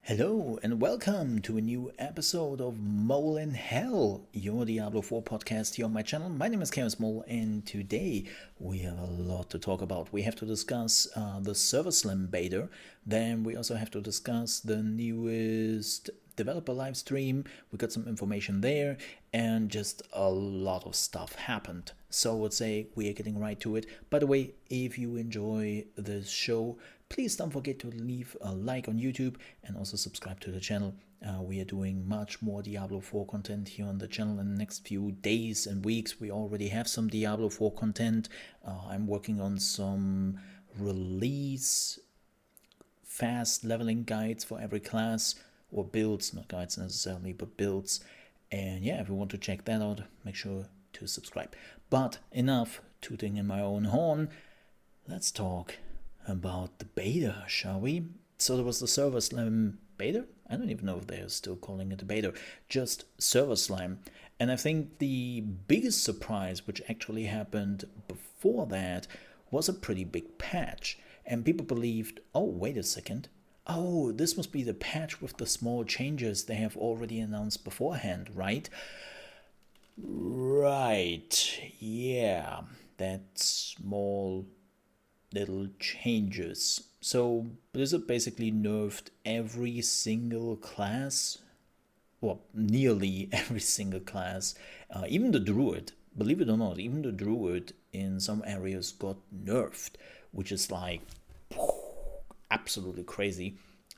Hello and welcome to a new episode of Mole in Hell, your Diablo 4 podcast here on my channel. My name is ChaosMole and today we have a lot to talk about. We have to discuss the Server Slam beta, then we also have to discuss the newest developer live stream. We got some information there and just a lot of stuff happened. So I would say we are getting right to it. By the way, if you enjoy this show, please don't forget to leave a like on YouTube and also subscribe to the channel. We are doing much more Diablo 4 content here on the channel in the next few days and weeks. We already have some Diablo 4 content. I'm working on some release fast leveling guides for every class, or builds, not guides necessarily, but builds. And yeah, if you want to check that out, make sure to subscribe. But enough tooting in my own horn. Let's talk about the beta, shall we? So there was the Server Slam beta. I don't even know if they're still calling it a beta, just Server Slam. And I think the biggest surprise which actually happened before that was a pretty big patch. And people believed, oh, wait a second. Oh, this must be the patch with the small changes they have already announced beforehand, right? Right, yeah, that small little changes. So Blizzard basically nerfed every single class, well, nearly every single class, even the Druid. Believe it or not, even the Druid in some areas got nerfed, which is like absolutely crazy.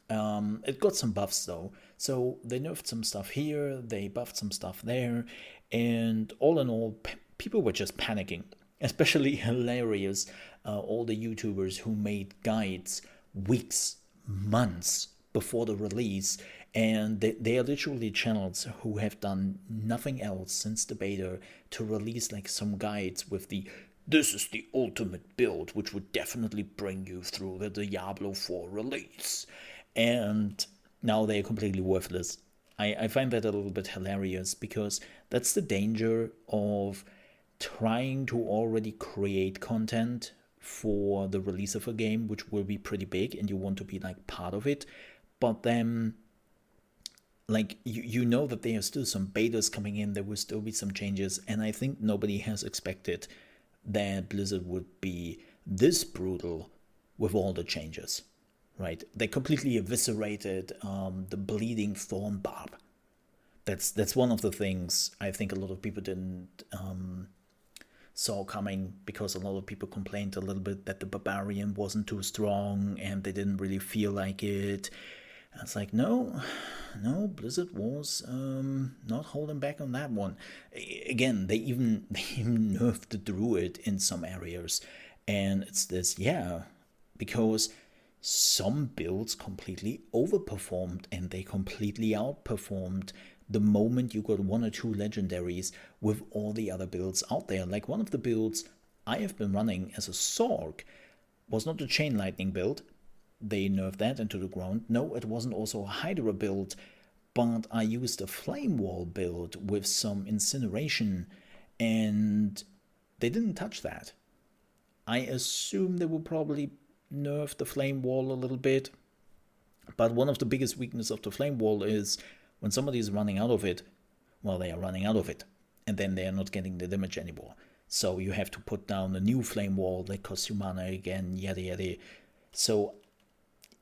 It got some buffs though, so they nerfed some stuff here, they buffed some stuff there, and all in all, people were just panicking. Especially hilarious, all the YouTubers who made guides weeks, months before the release, and they are literally channels who have done nothing else since the beta to release like some guides with this is the ultimate build which would definitely bring you through the Diablo 4 release. And now they're completely worthless. I find that a little bit hilarious because that's the danger of trying to already create content for the release of a game which will be pretty big and you want to be like part of it, but then like you know that there are still some betas coming in, there will still be some changes, and I think nobody has expected that Blizzard would be this brutal with all the changes, right? They completely eviscerated the bleeding thorn barb. That's one of the things I think a lot of people didn't saw coming, because a lot of people complained a little bit that the barbarian wasn't too strong and they didn't really feel like it. And it's like, no, Blizzard was not holding back on that one. Again, they even nerfed the Druid in some areas, and it's this, yeah, because some builds completely overperformed and they completely outperformed the moment you got one or two legendaries with all the other builds out there. Like one of the builds I have been running as a Sorg was not a Chain Lightning build. They nerfed that into the ground. No, it wasn't also a Hydra build, but I used a Flame Wall build with some Incineration, and they didn't touch that. I assume they will probably nerf the Flame Wall a little bit, but one of the biggest weaknesses of the Flame Wall is when somebody is running out of it, well, they are running out of it, and then they are not getting the damage anymore. So you have to put down a new Flame Wall that costs you mana again, yada yada. So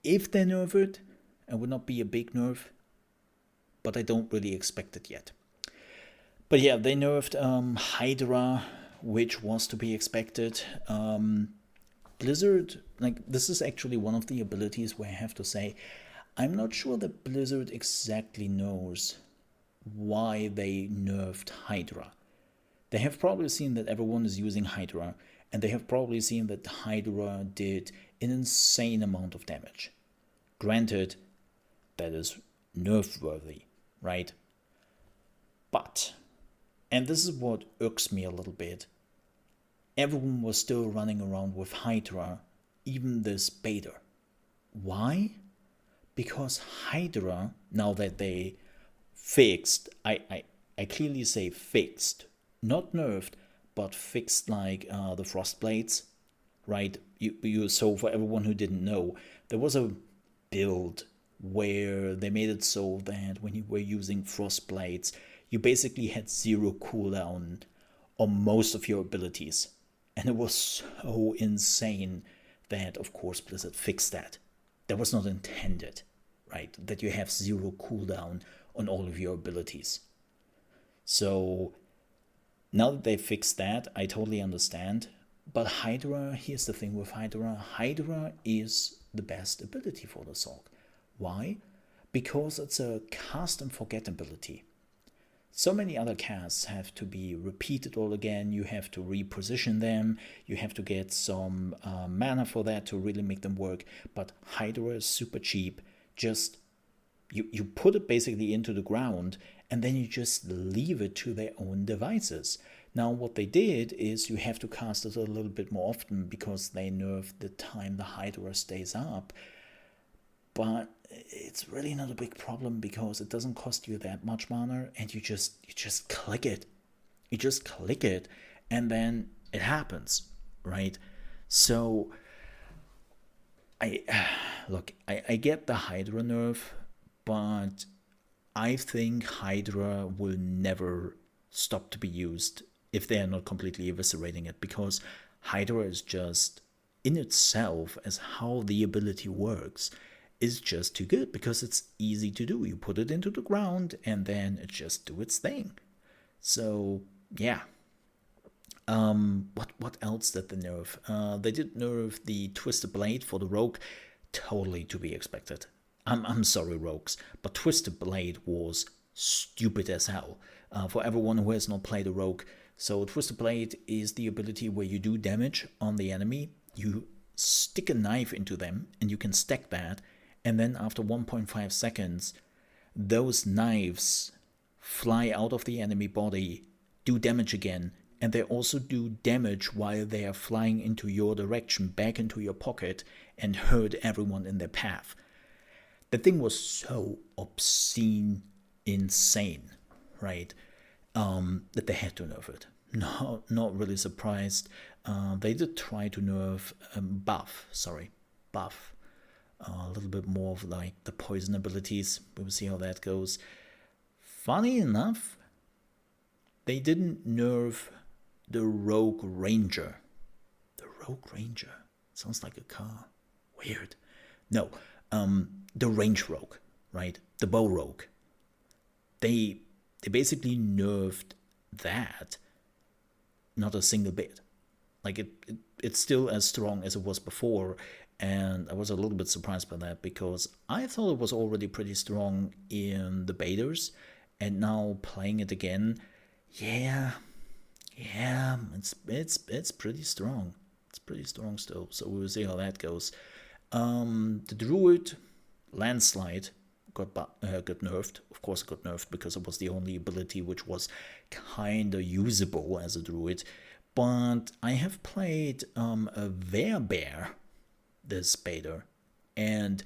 if they nerf it, it would not be a big nerf, but I don't really expect it yet. But yeah, they nerfed Hydra, which was to be expected. Blizzard, like, this is actually one of the abilities where I have to say, I'm not sure that Blizzard exactly knows why they nerfed Hydra. They have probably seen that everyone is using Hydra, and they have probably seen that Hydra did an insane amount of damage. Granted, that is nerf-worthy, right? But, and this is what irks me a little bit, everyone was still running around with Hydra, even this beta. Why? Because Hydra, now that they fixed, I clearly say fixed, not nerfed, but fixed, like the frost blades, right? So for everyone who didn't know, there was a build where they made it so that when you were using frost blades, you basically had 0 cooldown on most of your abilities. And it was so insane that, of course, Blizzard fixed that. That was not intended, right? That you have 0 cooldown on all of your abilities. So now that they fixed that, I totally understand. But Hydra, here's the thing with Hydra. Hydra is the best ability for the Sorc. Why? Because it's a cast and forget ability. So many other casts have to be repeated all again. You have to reposition them. You have to get some mana for that to really make them work. But Hydra is super cheap. Just you put it basically into the ground and then you just leave it to their own devices. Now what they did is you have to cast it a little bit more often because they nerfed the time the Hydra stays up. But it's really not a big problem because it doesn't cost you that much mana, and you just click it. You just click it, and then it happens, right? So I get the Hydra nerf, but I think Hydra will never stop to be used if they are not completely eviscerating it, because Hydra is just, in itself, as how the ability works, is just too good because it's easy to do. You put it into the ground and then it just do its thing. So yeah. What else did they nerf? They did nerf the Twisted Blade for the Rogue. Totally to be expected. I'm sorry, Rogues, but Twisted Blade was stupid as hell. For everyone who has not played a Rogue, so Twisted Blade is the ability where you do damage on the enemy. You stick a knife into them and you can stack that. And then after 1.5 seconds, those knives fly out of the enemy body, do damage again, and they also do damage while they are flying into your direction, back into your pocket, and hurt everyone in their path. The thing was so obscene, insane, right? That they had to nerf it. No, not really surprised. They did try to nerf buff. A little bit more of like the poison abilities. We will see how that goes. Funny enough, they didn't nerf the Rogue Ranger. The Rogue Ranger sounds like a car. Weird. No, the Range Rogue, right? The Bow Rogue. They basically nerfed that. Not a single bit. Like it's still as strong as it was before. And I was a little bit surprised by that because I thought it was already pretty strong in the betas, and now playing it again, yeah, it's pretty strong. It's pretty strong still. So we'll see how that goes. The Druid Landslide got nerfed. Of course, it got nerfed because it was the only ability which was kinda usable as a Druid. But I have played a Werebear this beta, and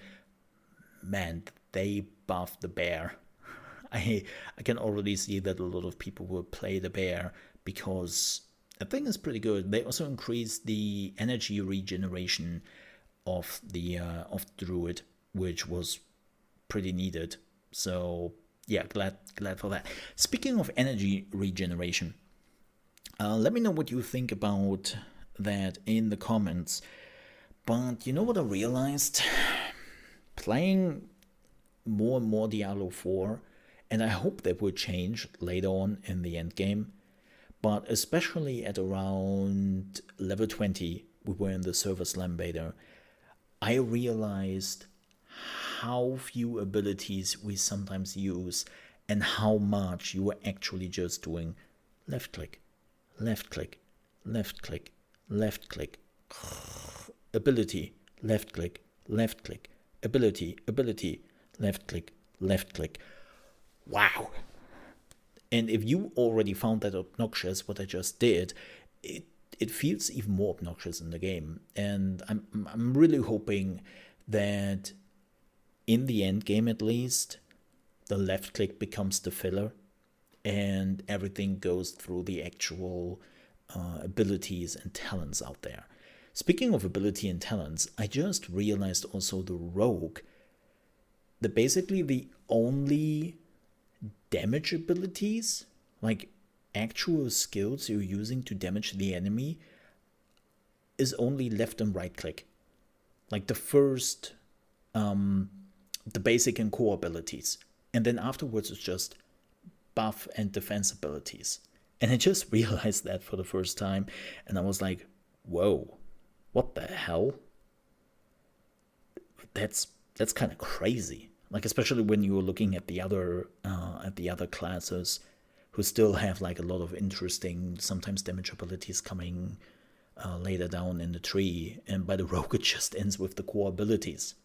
man, they buffed the bear. I can already see that a lot of people will play the bear because I think it's pretty good. They also increased the energy regeneration of the Druid, which was pretty needed. So yeah, glad for that. Speaking of energy regeneration, let me know what you think about that in the comments. But you know what I realized? Playing more and more Diablo 4, and I hope that will change later on in the end game, but especially at around level 20, we were in the Server Slam beta, I realized how few abilities we sometimes use and how much you are actually just doing left click, left click, left click, left click, ability, left click, ability, left click. Wow. And if you already found that obnoxious, what I just did, it feels even more obnoxious in the game. And I'm really hoping that in the end game at least, the left click becomes the filler and everything goes through the actual abilities and talents out there. Speaking of ability and talents, I just realized also the Rogue basically the only damage abilities, like actual skills you're using to damage the enemy, is only left and right click. Like the first, the basic and core abilities. And then afterwards it's just buff and defense abilities. And I just realized that for the first time, and I was like, whoa, what the hell? That's kind of crazy. Like, especially when you're looking at the other classes who still have like a lot of interesting, sometimes damage abilities coming later down in the tree. And by the rogue, it just ends with the core abilities,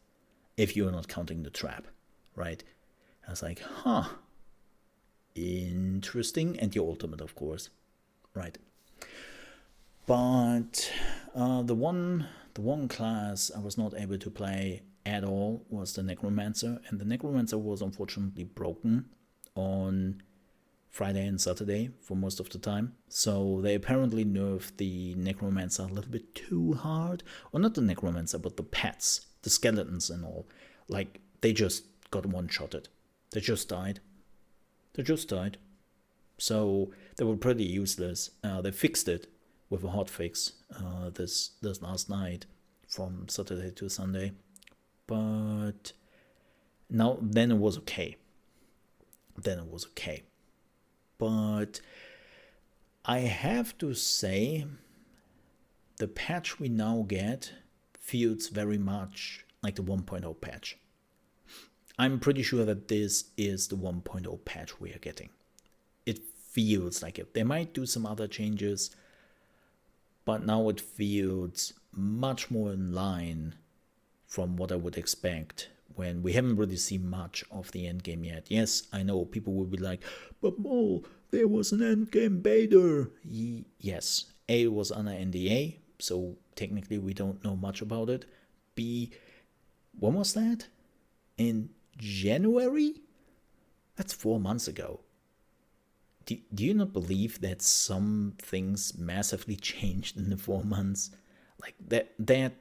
if you're not counting the trap, right? I was like, huh, interesting. And your ultimate, of course, right? But the one class I was not able to play at all was the Necromancer, and the Necromancer was unfortunately broken on Friday and Saturday for most of the time. So they apparently nerfed the Necromancer a little bit too hard. Or not the Necromancer, but the pets, the skeletons and all. Like, they just got one-shotted. They just died. So they were pretty useless. They fixed it with a hotfix this last night from Saturday to Sunday. But then it was okay. But I have to say, the patch we now get feels very much like the 1.0 patch. I'm pretty sure that this is the 1.0 patch we are getting. It feels like it. They might do some other changes, but now it feels much more in line from what I would expect when we haven't really seen much of the endgame yet. Yes, I know people will be like, but Mole, there was an endgame beta. Yes, A, it was under NDA, so technically we don't know much about it. B, when was that? In January? That's 4 months ago. Do you not believe that some things massively changed in the 4 months? Like that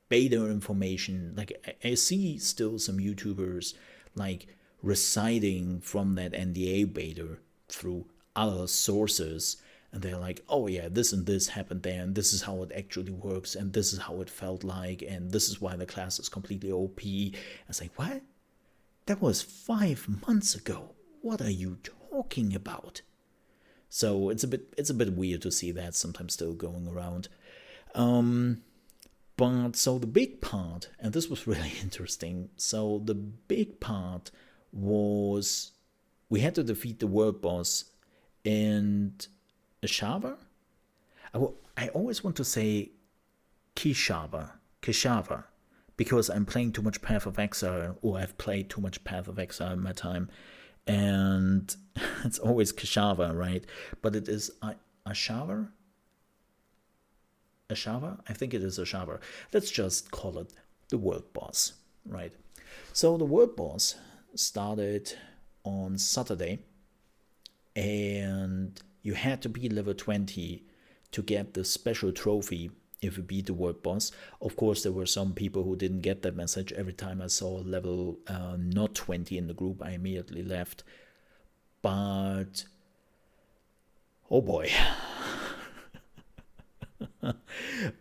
beta information, like I see still some YouTubers like reciting from that NDA beta through other sources, and they're like, oh yeah, this and this happened there, and this is how it actually works, and this is how it felt like, and this is why the class is completely OP. I was like, what? That was 5 months ago. What are you talking about? So it's a bit weird to see that sometimes still going around. But so the big part, and this was really interesting, so the big part was we had to defeat the world boss in Keshava? I always want to say Keshava, because I'm playing too much Path of Exile, or I've played too much Path of Exile in my time, and it's always Keshava, right? But it is Ashava? Ashava? I think it is Ashava. Let's just call it the world boss, right? So the world boss started on Saturday, and you had to be level 20 to get the special trophy if you beat the world boss. Of course, there were some people who didn't get that message. Every time I saw a level not 20 in the group, I immediately left. But oh boy.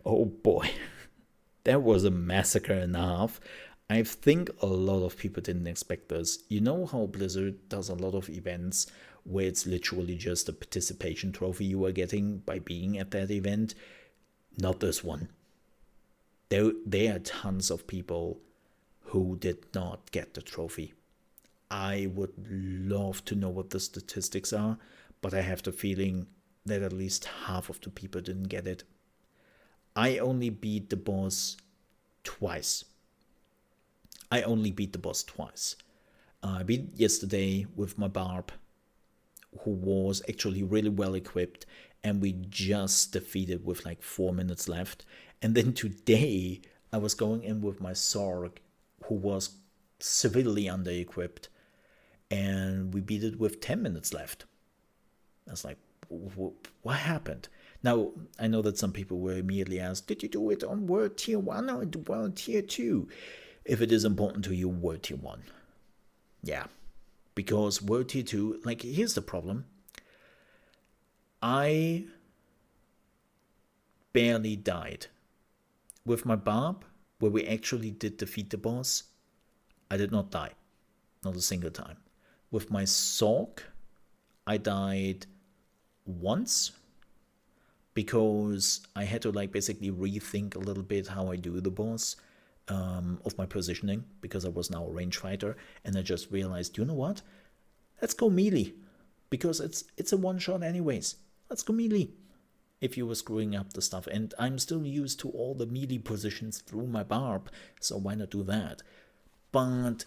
Oh boy, that was a massacre and a half. I think a lot of people didn't expect this. You know how Blizzard does a lot of events where it's literally just a participation trophy you are getting by being at that event? Not this one. There are tons of people who did not get the trophy. I would love to know what the statistics are, but I have the feeling that at least half of the people didn't get it. I only beat the boss twice. I beat yesterday with my Barb, who was actually really well equipped, and we just defeated with like 4 minutes left. And then today I was going in with my Sorg, who was severely under-equipped, and we beat it with 10 minutes left. I was like, what happened? Now, I know that some people were immediately asked, did you do it on World Tier 1 or World Tier 2? If it is important to you, World Tier 1. Yeah. Because World Tier 2, like, here's the problem. I barely died. With my barb, where we actually did defeat the boss, I did not die. Not a single time. With my Sork, I died once because I had to like basically rethink a little bit how I do the boss of my positioning, because I was now a range fighter, and I just realized, you know what? Let's go melee, because it's a one shot anyways. Let's go melee. If you were screwing up the stuff, and I'm still used to all the melee positions through my barb, so why not do that? But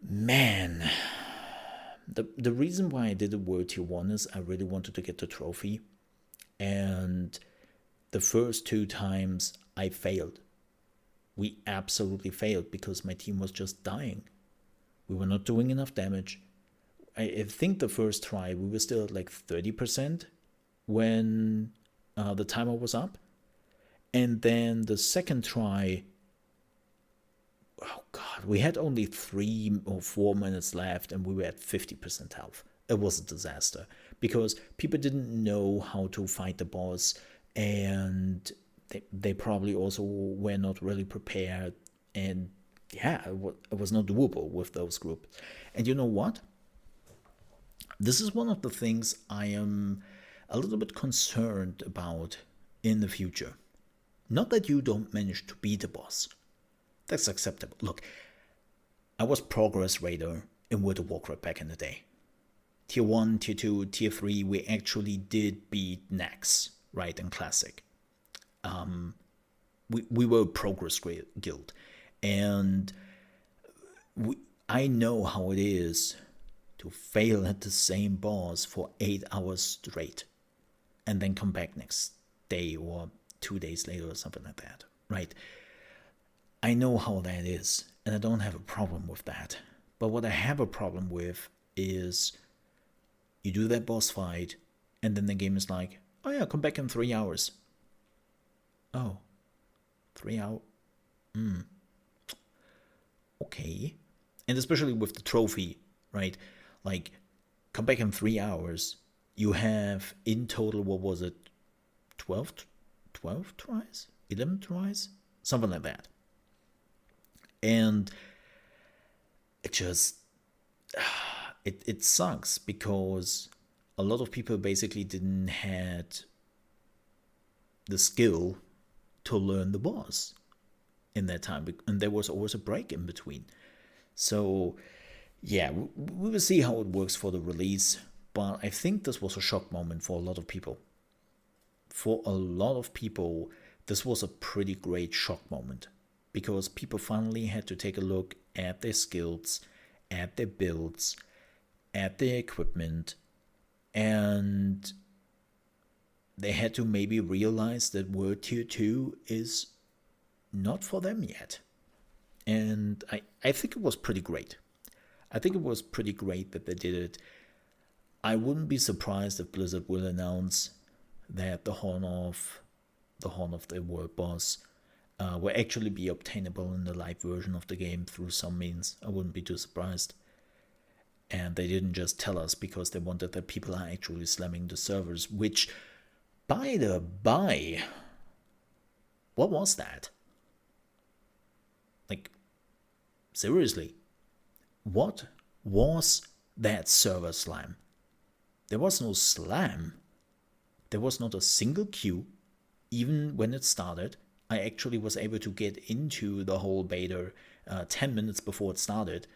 man, the reason why I did a World Tier 1 is I really wanted to get the trophy, and the first 2 times I failed. We absolutely failed because my team was just dying. We were not doing enough damage. I think the first try we were still at like 30% when the timer was up. And then the second try, oh god, we had only 3 or 4 minutes left and we were at 50% health. It was a disaster because people didn't know how to fight the boss, and they probably also were not really prepared, and yeah, it was not doable with those groups. And you know what? This is one of the things I am a little bit concerned about in the future. Not that you don't manage to beat the boss. That's acceptable. Look, I was Progress Raider in World of Warcraft back in the day. Tier 1, Tier 2, Tier 3, we actually did beat Nax, right, in Classic. We were a Progress Guild, and I know how it is to fail at the same boss for 8 hours straight and then come back next day or 2 days later or something like that, right? I know how that is, and I don't have a problem with that. But what I have a problem with is you do that boss fight, and then the game is like, oh yeah, come back in 3 hours. Oh, 3 hours? Okay. And especially with the trophy, right? Like, come back in 3 hours. You have in total, what was it? 12 tries? 11 tries? Something like that. And it just, it sucks because a lot of people basically didn't had the skill to learn the boss in that time, and there was always a break in between. So yeah, we will see how it works for the release, but I think this was a shock moment for a lot of people. For a lot of people, this was a pretty great shock moment, because people finally had to take a look at their skills, at their builds, at their equipment, and they had to maybe realize that World Tier 2 is not for them yet. And I think it was pretty great. I think it was pretty great that they did it. I wouldn't be surprised if Blizzard will announce that the Horn of the World Boss will actually be obtainable in the live version of the game through some means. I wouldn't be too surprised. And they didn't just tell us because they wanted that people are actually slamming the servers, which, by the by, what was that? Like, seriously, what was that server slam? There was no slam. There was not a single queue. Even when it started, I actually was able to get into the whole beta 10 minutes before it started.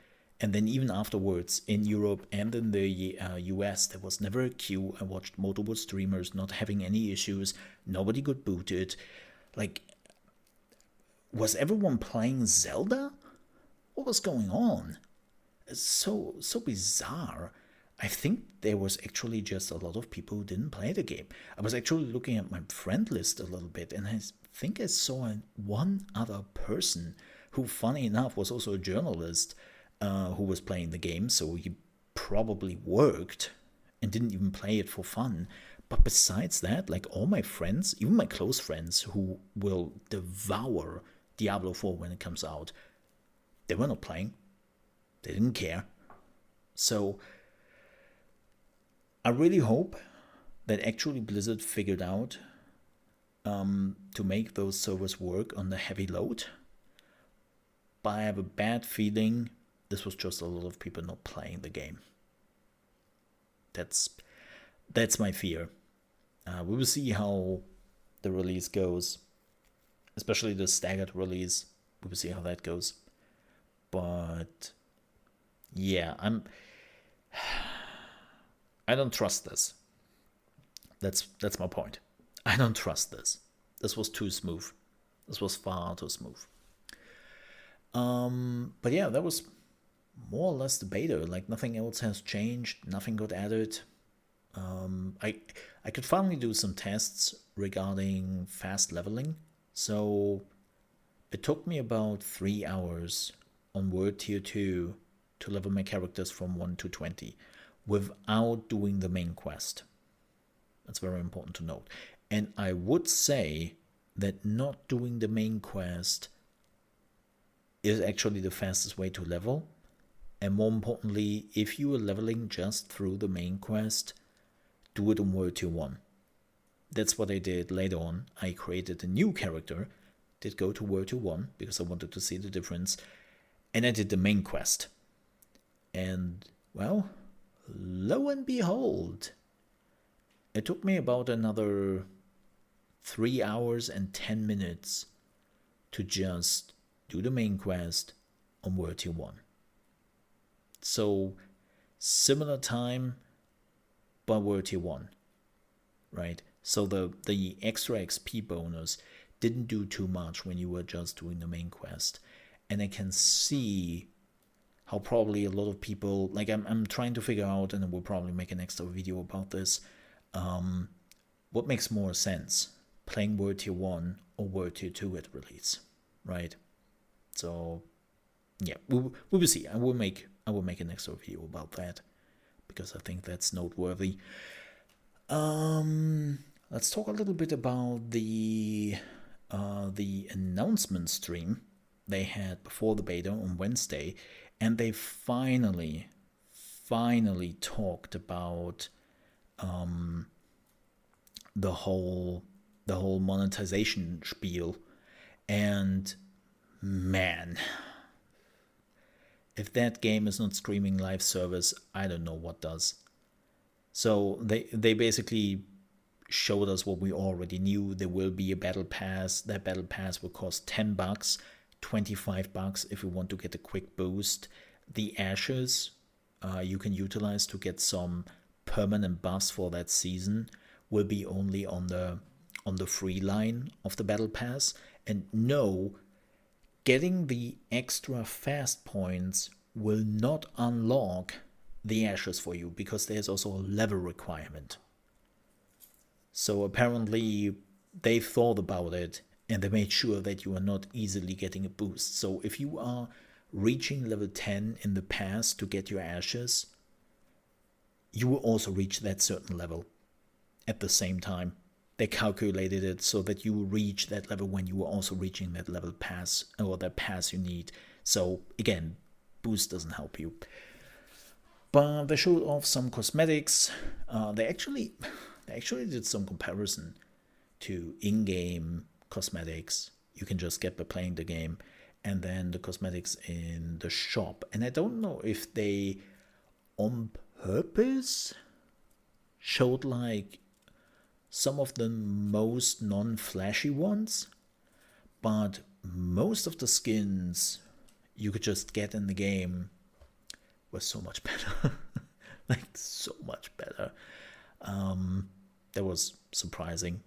And then even afterwards, in Europe and in the US, there was never a queue. I watched multiple streamers not having any issues. Nobody got booted. Like, was everyone playing Zelda? What was going on? It's so bizarre. I think there was actually just a lot of people who didn't play the game. I was actually looking at my friend list a little bit, and I think I saw one other person who, funny enough, was also a journalist who was playing the game, so he probably worked and didn't even play it for fun. But besides that, like, all my friends, even my close friends who will devour Diablo 4 when it comes out, they were not playing. They didn't care. So I really hope that actually Blizzard figured out to make those servers work on the heavy load. But I have a bad feeling this was just a lot of people not playing the game. That's my fear. We will see how the release goes, especially the staggered release. We will see how that goes. But yeah, I don't trust this. That's my point. I don't trust this. This was too smooth. This was far too smooth. But yeah, that was more or less the beta. Like, nothing else has changed. Nothing got added. I could finally do some tests regarding fast leveling. So it took me about 3 hours on World Tier 2 to level my characters from 1 to 20 without doing the main quest. That's very important to note. And I would say that not doing the main quest is actually the fastest way to level. And more importantly, if you are leveling just through the main quest, do it on World Tier 1. That's what I did later on. I created a new character, did go to World Tier 1 because I wanted to see the difference, and I did the main quest. And, well, lo and behold, it took me about another 3 hours and 10 minutes to just do the main quest on World Tier 1. So, similar time, but World Tier 1, right? So the extra XP bonus didn't do too much when you were just doing the main quest. And I can see how probably a lot of people, like, I'm trying to figure out, and I will probably make an extra video about this, what makes more sense, playing World Tier 1 or World Tier 2 at release, right? So yeah, we will see. I will make an extra video about that because I think that's noteworthy. Let's talk a little bit about the announcement stream they had before the beta on Wednesday, and they finally talked about the whole monetization spiel. And man, if that game is not streaming live service, I don't know what does. So they basically showed us what we already knew. There will be a battle pass. That battle pass will cost $10, $25 if you want to get a quick boost. The ashes you can utilize to get some permanent buffs for that season will be only on the free line of the battle pass. And no, getting the extra fast points will not unlock the ashes for you because there's also a level requirement. So apparently they thought about it and they made sure that you are not easily getting a boost. So if you are reaching level 10 in the pass to get your ashes, you will also reach that certain level at the same time. They calculated it so that you will reach that level when you are also reaching that level pass or that pass you need. So again, boost doesn't help you. But they showed off some cosmetics. They actually did some comparison to in-game cosmetics you can just get by playing the game, and then the cosmetics in the shop. And I don't know if they on purpose showed like some of the most non-flashy ones, but most of the skins you could just get in the game were so much better. Like, so much better. That was surprising.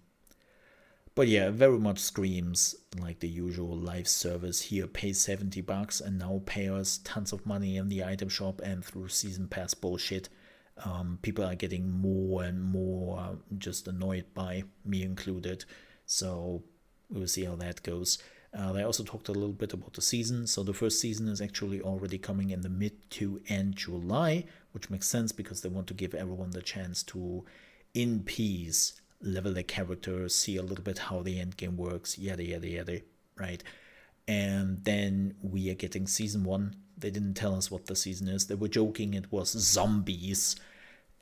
But yeah, very much screams like the usual live service here. Pay $70 and now pay us tons of money in the item shop and through season pass bullshit. People are getting more and more just annoyed by, me included. So we'll see how that goes. They also talked a little bit about the season. So the first season is actually already coming in the mid to end July, which makes sense because they want to give everyone the chance to, in peace, level their character, see a little bit how the end game works, yada yada yada, right? And then we are getting season 1 They didn't tell us what the season is. They were joking it was zombies.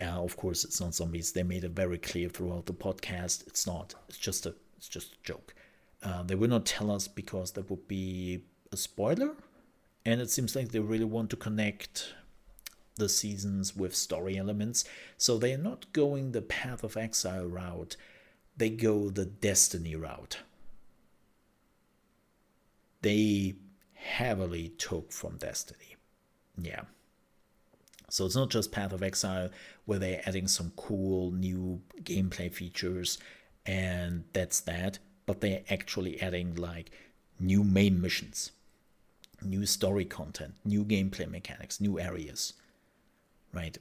Of course, it's not zombies. They made it very clear throughout the podcast. It's not. It's just a joke. They will not tell us because that would be a spoiler. And it seems like they really want to connect the seasons with story elements. So they're not going the Path of Exile route. They go the Destiny route. They heavily took from Destiny. Yeah. So it's not just Path of Exile where they're adding some cool new gameplay features and that's that, but they're actually adding like new main missions, new story content, new gameplay mechanics, new areas, right?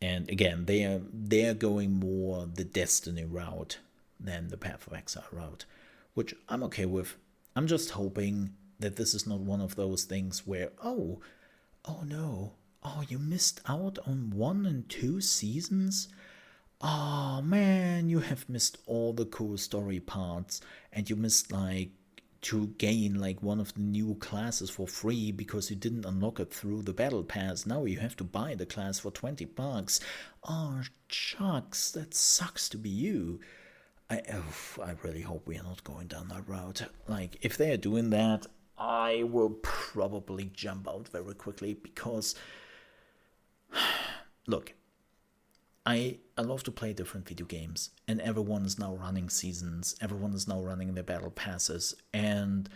And again, they are going more the Destiny route than the Path of Exile route, which I'm okay with. I'm just hoping that this is not one of those things where, oh no, oh, you missed out on 1 and 2 seasons? Oh man, you have missed all the cool story parts, and you missed like to gain like one of the new classes for free because you didn't unlock it through the battle pass. Now you have to buy the class for $20. Oh shucks, that sucks to be you. I really hope we are not going down that route. Like, if they are doing that, I will probably jump out very quickly because, look, I love to play different video games, and everyone is now running seasons, everyone is now running their battle passes, and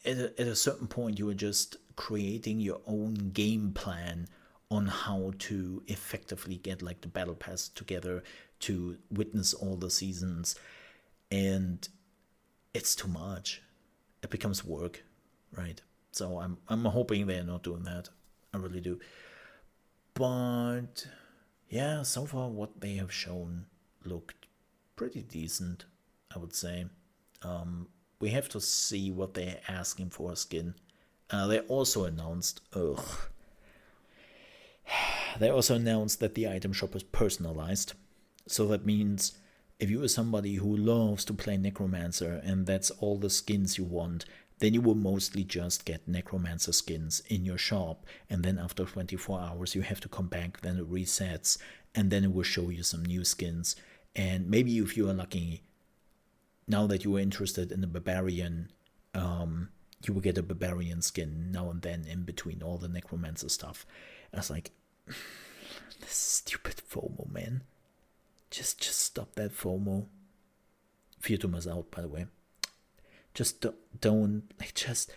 at a certain point you are just creating your own game plan on how to effectively get like the battle pass together to witness all the seasons, and it's too much. It becomes work, right? So I'm hoping they're not doing that. I really do. But yeah, so far what they have shown looked pretty decent, I would say. We have to see what they're asking for a skin. They also announced, they also announced that the item shop is personalized. So that means if you are somebody who loves to play Necromancer and that's all the skins you want, then you will mostly just get Necromancer skins in your shop, and then after 24 hours you have to come back, then it resets, and then it will show you some new skins. And maybe if you are lucky, now that you are interested in the Barbarian, you will get a Barbarian skin now and then in between all the Necromancer stuff. I was like, this stupid FOMO, man. Just stop that FOMO. Futuma's out, by the way. Just don't like, just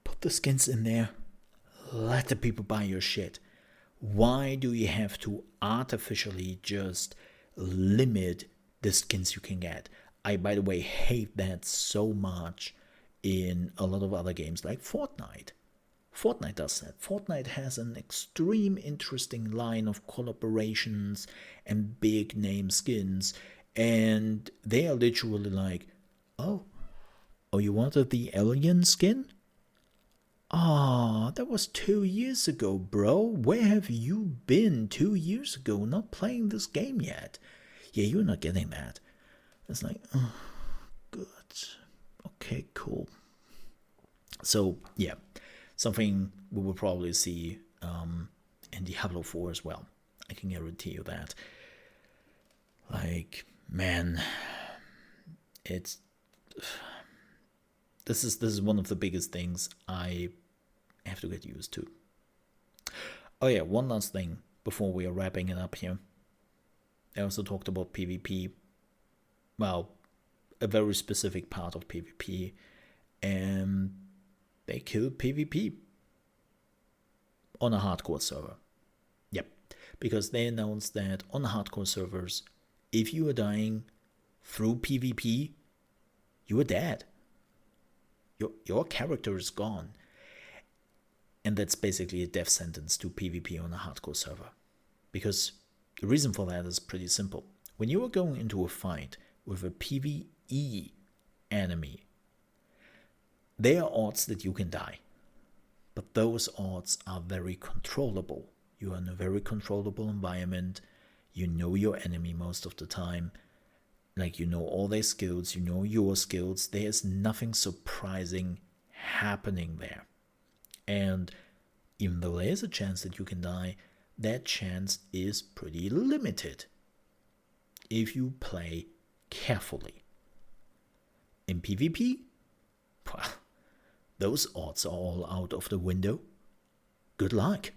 put the skins in there. Let the people buy your shit. Why do you have to artificially just limit the skins you can get? I, by the way, hate that so much in a lot of other games like Fortnite. Fortnite does that. Fortnite has an extreme interesting line of collaborations and big name skins, and they are literally like, oh, you wanted the alien skin? Ah, that was 2 years ago, bro. Where have you been 2 years ago not playing this game yet? Yeah, you're not getting that. It's like, oh, good. Okay, cool. So, yeah, something we will probably see in Diablo 4 as well. I can guarantee you that. Like, man, it's... This is one of the biggest things I have to get used to. Oh yeah, one last thing before we are wrapping it up here. I also talked about PvP. Well, a very specific part of PvP. And they killed PvP on a hardcore server. Yep, because they announced that on the hardcore servers, if you are dying through PvP, you are dead. Your character is gone. And that's basically a death sentence to PvP on a hardcore server. Because the reason for that is pretty simple. When you are going into a fight with a PvE enemy, there are odds that you can die. But those odds are very controllable. You are in a very controllable environment. You know your enemy most of the time. Like, you know all their skills, you know your skills. There's nothing surprising happening there. And even though there is a chance that you can die, that chance is pretty limited if you play carefully. In PvP, well, those odds are all out of the window. Good luck.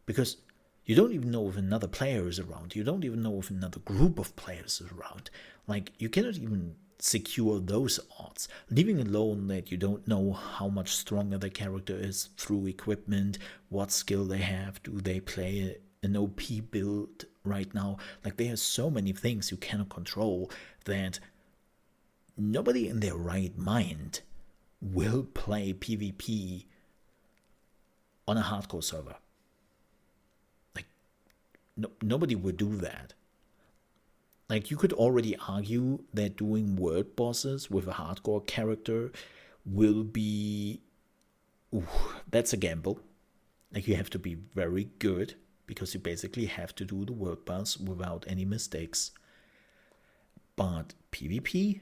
Because you don't even know if another player is around. You don't even know if another group of players is around. Like, you cannot even secure those odds. Leaving alone that you don't know how much stronger the character is through equipment, what skill they have, do they play an OP build right now. Like, there are so many things you cannot control that nobody in their right mind will play PvP on a hardcore server. Like, nobody would do that. Like, you could already argue that doing word bosses with a hardcore character will be... that's a gamble. Like, you have to be very good, because you basically have to do the word boss without any mistakes. But PvP,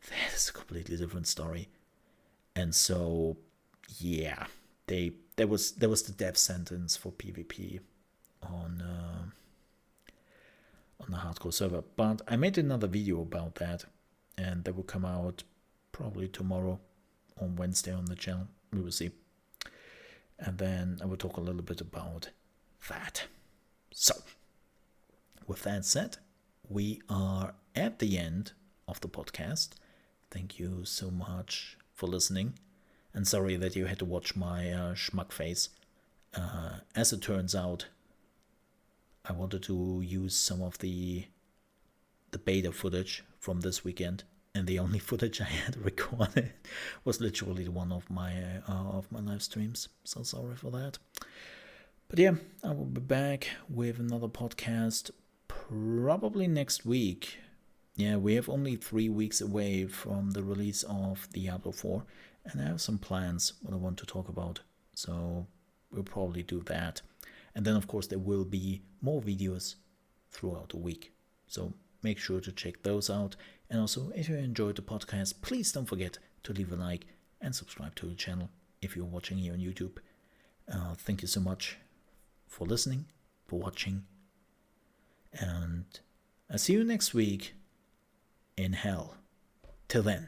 that is a completely different story. And so, yeah, there was the death sentence for PvP on the hardcore server. But I made another video about that, and that will come out probably tomorrow on Wednesday on the channel. We will see. And then I will talk a little bit about that. So, with that said, we are at the end of the podcast. Thank you so much for listening, and sorry that you had to watch my schmuck face. As it turns out, I wanted to use some of the beta footage from this weekend, and the only footage I had recorded was literally one of my live streams. So sorry for that. But yeah, I will be back with another podcast probably next week. Yeah, we have only 3 weeks away from the release of Diablo 4, and I have some plans what I want to talk about, so we'll probably do that. And then, of course, there will be more videos throughout the week, so make sure to check those out. And also, if you enjoyed the podcast, please don't forget to leave a like and subscribe to the channel if you're watching here on YouTube. Thank you so much for listening, for watching, and I'll see you next week in hell. Till then.